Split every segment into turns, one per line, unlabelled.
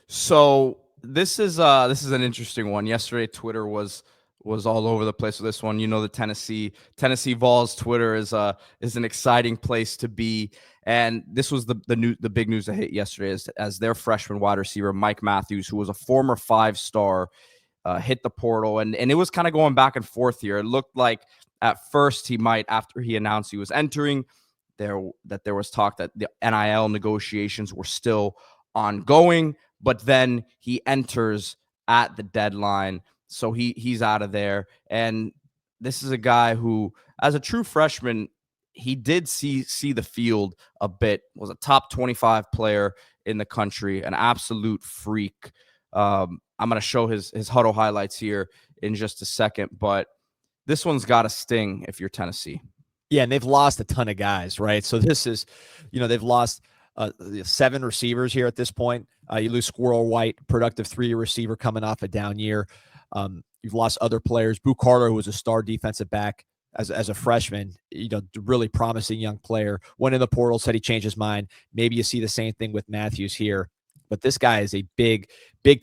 So this is an interesting one. Yesterday, Twitter was all over the place with this one. You know, the Tennessee Vols Twitter is an exciting place to be, and this was the big news that hit yesterday as their freshman wide receiver Mike Matthews, who was a former 5-star, hit the portal, and it was kind of going back and forth here. It looked like at first he might, after he announced he was entering, there was talk that the NIL negotiations were still ongoing, but then he enters at the deadline, so he's out of there. And this is a guy who, as a true freshman, he did see the field a bit. Was a top 25 player in the country, an absolute freak. I'm going to show his huddle highlights here in just a second, but this one's got to sting if you're Tennessee.
Yeah, and they've lost a ton of guys, right? So this is, they've lost 7 receivers here at this point. You lose Squirrel White, productive 3-year receiver coming off a down year. You've lost other players. Boo Carter, who was a star defensive back as a freshman, really promising young player. Went in the portal, said he changed his mind. Maybe you see the same thing with Matthews here. But this guy is a big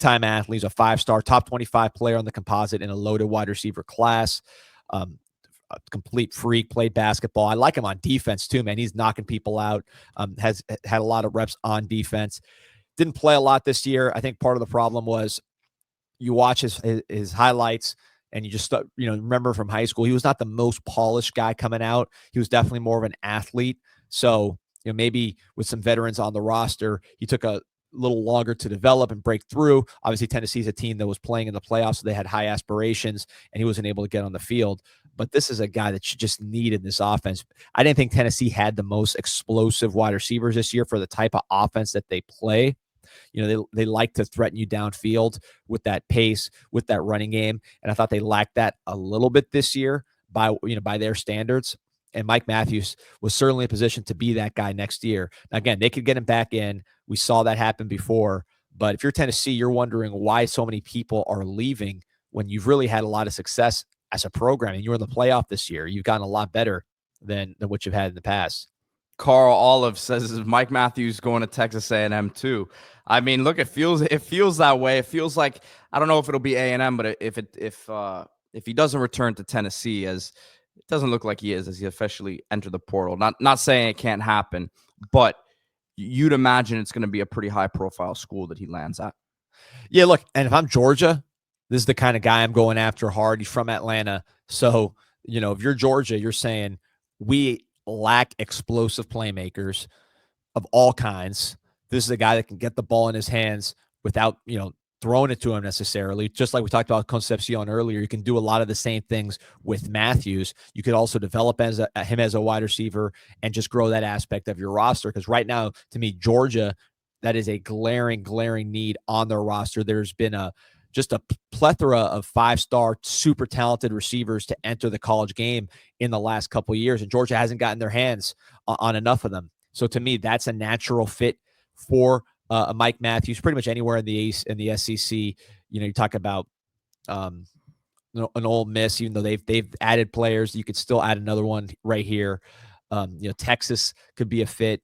time athlete. He's a 5-star, top 25 player on the composite in a loaded wide receiver class. A complete freak, played basketball. I like him on defense too, man. He's knocking people out, has had a lot of reps on defense. Didn't play a lot this year. I think part of the problem was you watch his highlights and you just remember from high school, he was not the most polished guy coming out. He was definitely more of an athlete. So, maybe with some veterans on the roster, he took a little longer to develop and break through. Obviously, Tennessee's a team that was playing in the playoffs, so they had high aspirations, and he wasn't able to get on the field. But this is a guy that you just need in this offense. I didn't think Tennessee had the most explosive wide receivers this year for the type of offense that they play. They like to threaten you downfield with that pace, with that running game, and I thought they lacked that a little bit this year by their standards. And Mike Matthews was certainly in a position to be that guy next year. Now, again, they could get him back in. We saw that happen before. But if you're Tennessee, you're wondering why so many people are leaving when you've really had a lot of success as a program. And you're in the playoff this year. You've gotten a lot better than what you've had in the past.
Carl Olive says Mike Matthews going to Texas A&M too. I mean, look, it feels that way. It feels like, I don't know if it'll be A&M, but if he doesn't return to Tennessee, as it doesn't look like he is, as he officially entered the portal. Not saying it can't happen, but you'd imagine it's going to be a pretty high profile school that he lands at.
Yeah, look, and if I'm Georgia, this is the kind of guy I'm going after hard. He's from Atlanta. So, if you're Georgia, you're saying we lack explosive playmakers of all kinds. This is a guy that can get the ball in his hands without, throwing it to him necessarily. Just like we talked about Concepcion earlier, you can do a lot of the same things with Matthews. You could also develop him as a wide receiver and just grow that aspect of your roster. Because right now, to me, Georgia, that is a glaring need on their roster. There's been just a plethora of 5-star, super talented receivers to enter the college game in the last couple of years, and Georgia hasn't gotten their hands on enough of them. So to me, that's a natural fit for Mike Matthews, pretty much anywhere in the SEC. You talk about an Ole Miss, even though they've added players, you could still add another one right here. Texas could be a fit.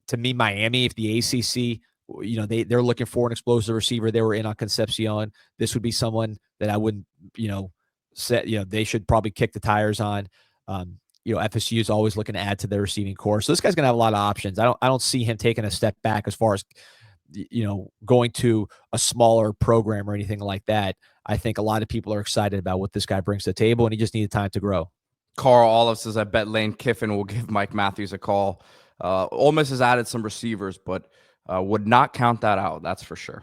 To me, Miami, if the ACC, they're looking for an explosive receiver. They were in on Concepcion. This would be someone that I wouldn't, they should probably kick the tires on. FSU is always looking to add to their receiving core. So this guy's going to have a lot of options. I don't see him taking a step back as far as, going to a smaller program or anything like that. I think a lot of people are excited about what this guy brings to the table, and he just needed time to grow.
Carl Olive says, I bet Lane Kiffin will give Mike Matthews a call. Ole Miss has added some receivers, but would not count that out. That's for sure.